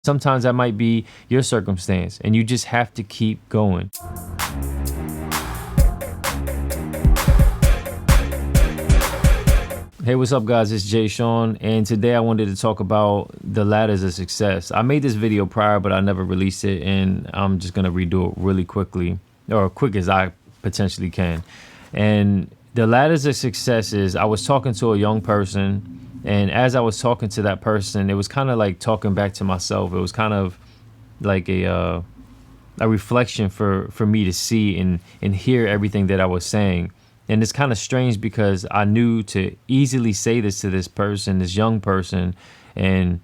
Sometimes that might be your circumstance, and you just have to keep going. Hey, what's up, guys? It's Jsean, and today I wanted to talk about the ladders of success. I made this video prior, but I never released it, and I'm just gonna redo it really quickly, or quick as I potentially can. And the ladders of success is, I was talking to a young person, and as I was talking to that person, it was kind of like talking back to myself. It was kind of like a reflection for me to see and hear everything that I was saying. And it's kind of strange because I knew to easily say this to this person, this young person. And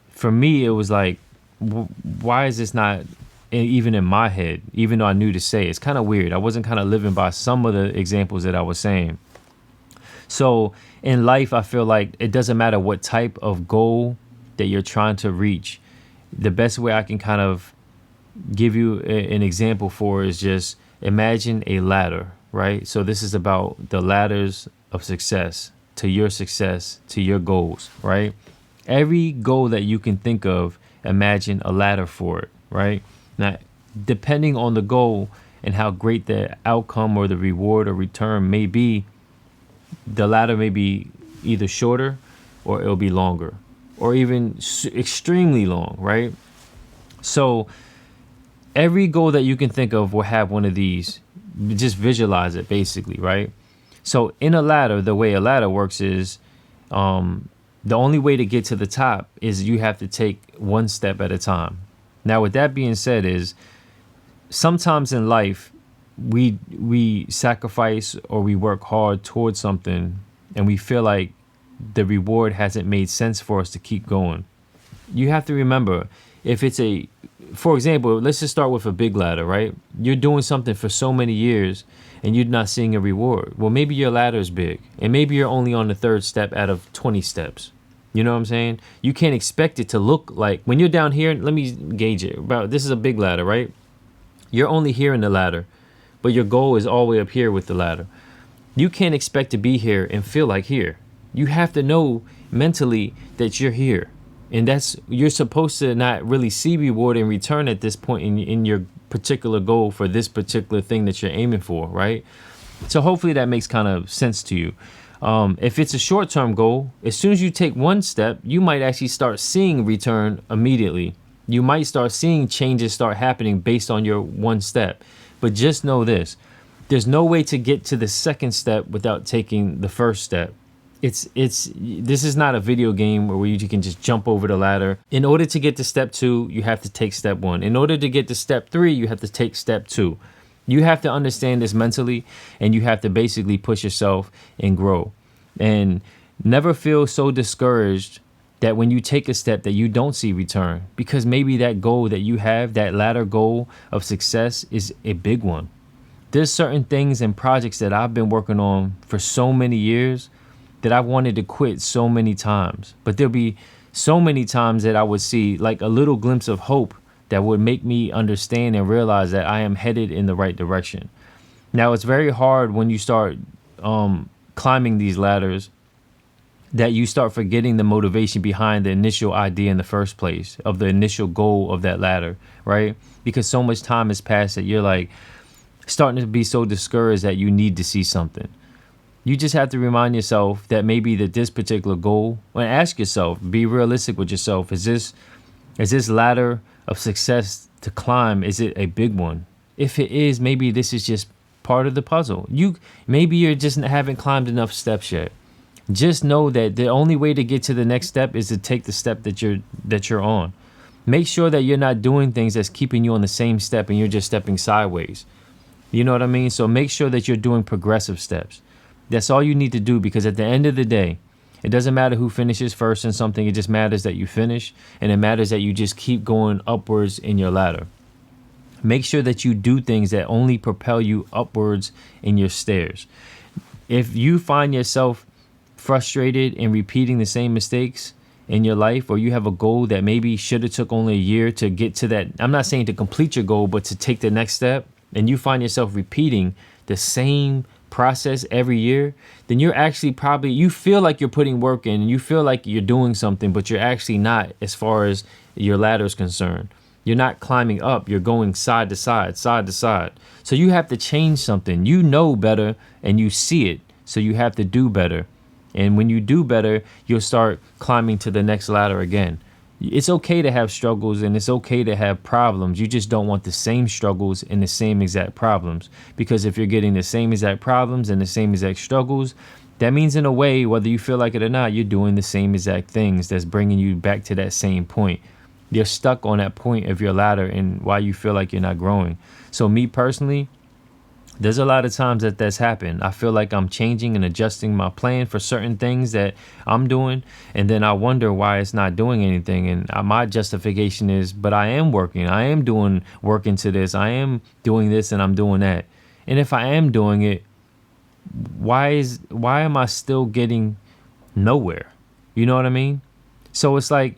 for me, it was like, why is this not even in my head, even though I knew to say it? It's kind of weird. I wasn't kind of living by some of the examples that I was saying. So in life, I feel like it doesn't matter what type of goal that you're trying to reach. The best way I can kind of give you an example for is just imagine a ladder, right? So this is about the ladders of success, to your goals, right? Every goal that you can think of, imagine a ladder for it, right? Now, depending on the goal and how great the outcome or the reward or return may be, the ladder may be either shorter or it'll be longer or even extremely long, right? So every goal that you can think of will have one of these. Just visualize it basically, right? So in a ladder, the way a ladder works is the only way to get to the top is you have to take one step at a time. Now, with that being said, is sometimes in life we sacrifice or we work hard towards something and we feel like the reward hasn't made sense for us to keep going. You have to remember, if it's for example, let's just start with a big ladder, right? You're doing something for so many years and you're not seeing a reward. Well, maybe your ladder is big and maybe you're only on the third step out of 20 steps. You know what I'm saying? You can't expect it to look like, when you're down here, let me gauge it. This is a big ladder, right? You're only here in the ladder, but your goal is all the way up here with the ladder. You can't expect to be here and feel like here. You have to know mentally that you're here. And you're supposed to not really see reward in return at this point in your particular goal for this particular thing that you're aiming for, right? So hopefully that makes kind of sense to you. If it's a short-term goal, as soon as you take one step, you might actually start seeing return immediately. You might start seeing changes start happening based on your one step. But just know this, there's no way to get to the second step without taking the first step. This is not a video game where you can just jump over the ladder. In order to get to step 2, you have to take step 1. In order to get to step 3, you have to take step 2. You have to understand this mentally, and you have to basically push yourself and grow. And never feel so discouraged that when you take a step that you don't see return, because maybe that goal that you have, that ladder goal of success, is a big one. There's certain things and projects that I've been working on for so many years that I wanted to quit so many times, but there'll be so many times that I would see like a little glimpse of hope that would make me understand and realize that I am headed in the right direction. Now, it's very hard when you start climbing these ladders that you start forgetting the motivation behind the initial idea in the first place, of the initial goal of that ladder, right? Because so much time has passed that you're like starting to be so discouraged that you need to see something. You just have to remind yourself that maybe this particular goal, and ask yourself, be realistic with yourself. Is this ladder of success to climb, is it a big one? If it is, maybe this is just part of the puzzle. Maybe you just haven't climbed enough steps yet. Just know that the only way to get to the next step is to take the step that you're on. Make sure that you're not doing things that's keeping you on the same step and you're just stepping sideways. You know what I mean? So make sure that you're doing progressive steps. That's all you need to do, because at the end of the day, it doesn't matter who finishes first in something. It just matters that you finish, and it matters that you just keep going upwards in your ladder. Make sure that you do things that only propel you upwards in your stairs. If you find yourself frustrated and repeating the same mistakes in your life, or you have a goal that maybe should have took only a year to get to that, I'm not saying to complete your goal, but to take the next step, and you find yourself repeating the same process every year, then you're actually you feel like you're putting work in and you feel like you're doing something, but you're actually not, as far as your ladder is concerned. You're not climbing up, you're going side to side, side to side. So you have to change something. You know better and you see it, so you have to do better. And when you do better, you'll start climbing to the next ladder again. It's okay to have struggles and it's okay to have problems. You just don't want the same struggles and the same exact problems. Because if you're getting the same exact problems and the same exact struggles, that means in a way, whether you feel like it or not, you're doing the same exact things that's bringing you back to that same point. You're stuck on that point of your ladder and why you feel like you're not growing. So me personally, there's a lot of times that that's happened. I feel like I'm changing and adjusting my plan for certain things that I'm doing, and then I wonder why it's not doing anything. And my justification is, but I am working. I am doing work into this. I am doing this and I'm doing that. And if I am doing it, why am I still getting nowhere? You know what I mean? So it's like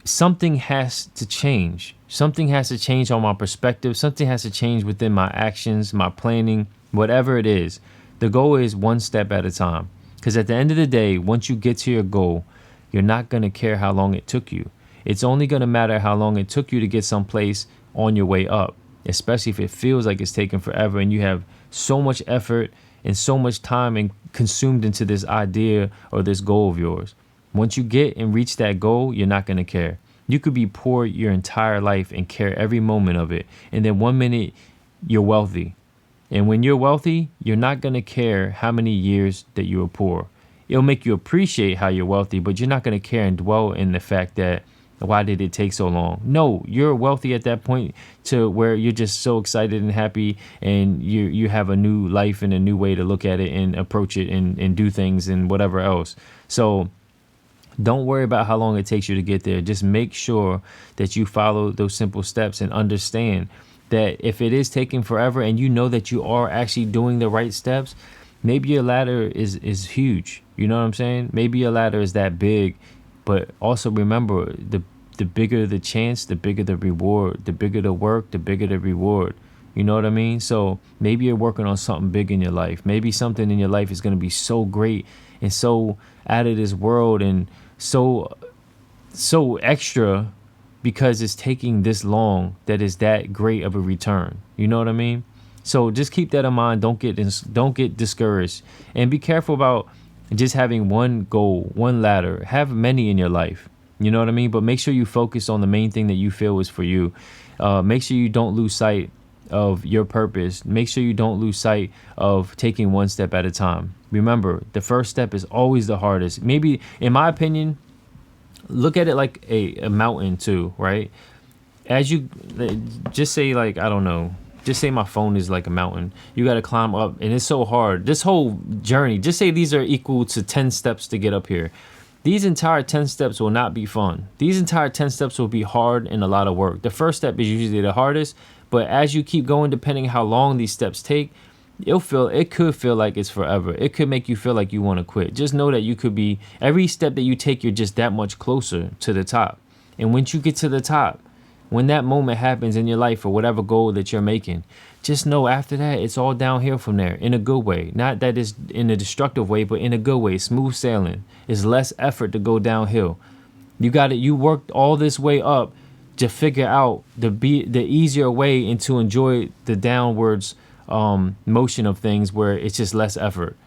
something has to change. Something has to change on my perspective. Something has to change within my actions, my planning, whatever it is. The goal is one step at a time. Because at the end of the day, once you get to your goal, you're not going to care how long it took you. It's only going to matter how long it took you to get someplace on your way up, especially if it feels like it's taking forever and you have so much effort and so much time and consumed into this idea or this goal of yours. Once you get and reach that goal, you're not going to care. You could be poor your entire life and care every moment of it. And then one minute you're wealthy. And when you're wealthy, you're not going to care how many years that you were poor. It'll make you appreciate how you're wealthy, but you're not going to care and dwell in the fact that why did it take so long? No, you're wealthy at that point to where you're just so excited and happy and you have a new life and a new way to look at it and approach it and do things and whatever else. So don't worry about how long it takes you to get there. Just make sure that you follow those simple steps and understand that if it is taking forever and you know that you are actually doing the right steps, maybe your ladder is huge. You know what I'm saying? Maybe your ladder is that big, but also remember the bigger the chance, the bigger the reward. The bigger the work, the bigger the reward. You know what I mean? So maybe you're working on something big in your life. Maybe something in your life is going to be so great and so out of this world and so extra because it's taking this long that is that great of a return. You know what I mean? So just keep that in mind. Don't get discouraged, and be careful about just having one goal, one ladder. Have many in your life. You know what I mean? But make sure you focus on the main thing that you feel is for you. Make sure you don't lose sight of your purpose. Make sure you don't lose sight of taking one step at a time. Remember, the first step is always the hardest. Maybe, in my opinion, look at it like a mountain too, right? As you just say, like, I don't know, just say my phone is like a mountain. You got to climb up and it's so hard. This whole journey, just say these are equal to 10 steps to get up here. These entire 10 steps will not be fun. These entire 10 steps will be hard and a lot of work. The first step is usually the hardest, but as you keep going, depending how long these steps take, it could feel like it's forever. It could make you feel like you want to quit. Just know that you could be, every step that you take, you're just that much closer to the top. And once you get to the top, when that moment happens in your life or whatever goal that you're making, just know after that, it's all downhill from there in a good way. Not that it's in a destructive way, but in a good way, smooth sailing. It's less effort to go downhill. You worked all this way up to figure out the easier way and to enjoy the downwards motion of things where it's just less effort.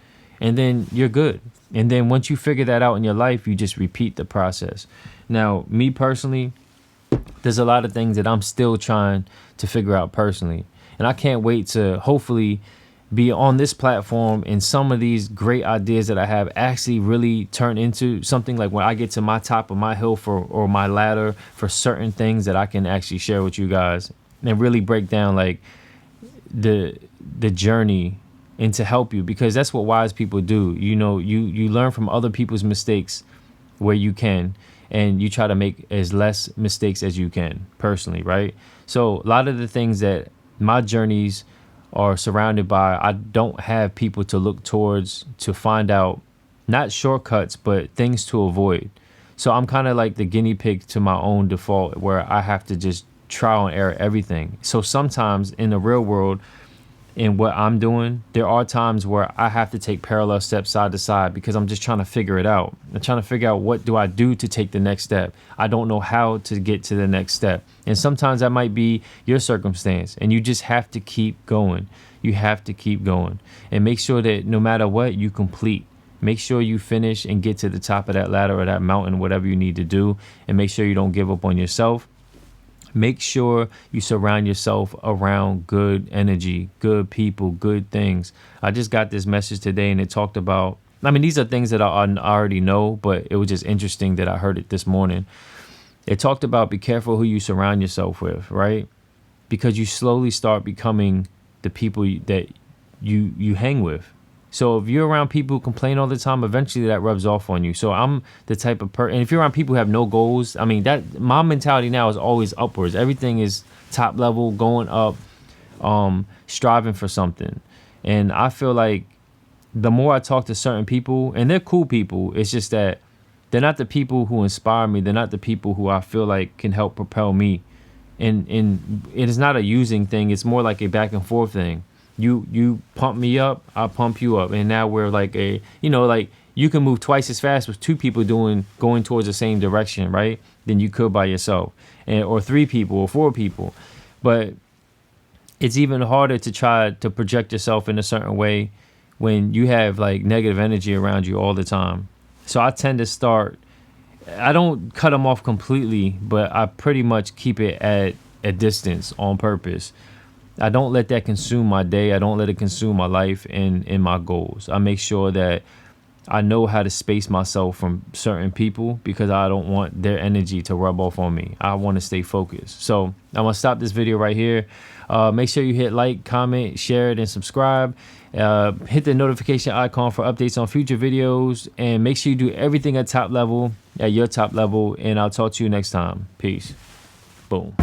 And then you're good. And then once you figure that out in your life, you just repeat the process. Now, me personally, there's a lot of things that I'm still trying to figure out personally. And I can't wait to hopefully be on this platform and some of these great ideas that I have actually really turn into something like when I get to my top of my hill or my ladder for certain things that I can actually share with you guys and really break down like the journey and to help you, because that's what wise people do. You know, you learn from other people's mistakes where you can, and you try to make as less mistakes as you can personally, right? So a lot of the things that my journeys are surrounded by, I don't have people to look towards to find out, not shortcuts, but things to avoid. So I'm kind of like the guinea pig to my own default, where I have to just trial and error everything. So sometimes in the real world, in what I'm doing, there are times where I have to take parallel steps side to side because I'm just trying to figure it out. I'm trying to figure out what do I do to take the next step. I don't know how to get to the next step. And sometimes that might be your circumstance, and you just have to keep going. You have to keep going and make sure that no matter what, you complete. Make sure you finish and get to the top of that ladder or that mountain, whatever you need to do, and make sure you don't give up on yourself. Make sure you surround yourself around good energy, good people, good things. I just got this message today and it talked about, I mean, these are things that I already know, but it was just interesting that I heard it this morning. It talked about be careful who you surround yourself with, right? Because you slowly start becoming the people that you hang with. So if you're around people who complain all the time, eventually that rubs off on you. So I'm the type of person, and if you're around people who have no goals, I mean, that my mentality now is always upwards. Everything is top level, going up, striving for something. And I feel like the more I talk to certain people, and they're cool people, it's just that they're not the people who inspire me. They're not the people who I feel like can help propel me. And it is not a using thing. It's more like a back and forth thing. You pump me up, I pump you up, and now we're like like you can move twice as fast with two people going towards the same direction, right? Than you could by yourself, or three people or four people. But it's even harder to try to project yourself in a certain way when you have like negative energy around you all the time. So I tend to start. I don't cut them off completely, but I pretty much keep it at a distance on purpose. I don't let that consume my day. I don't let it consume my life and my goals. I make sure that I know how to space myself from certain people because I don't want their energy to rub off on me. I want to stay focused. So I'm going to stop this video right here. Make sure you hit like, comment, share it, and subscribe. Hit the notification icon for updates on future videos. And make sure you do everything at your top level. And I'll talk to you next time. Peace. Boom.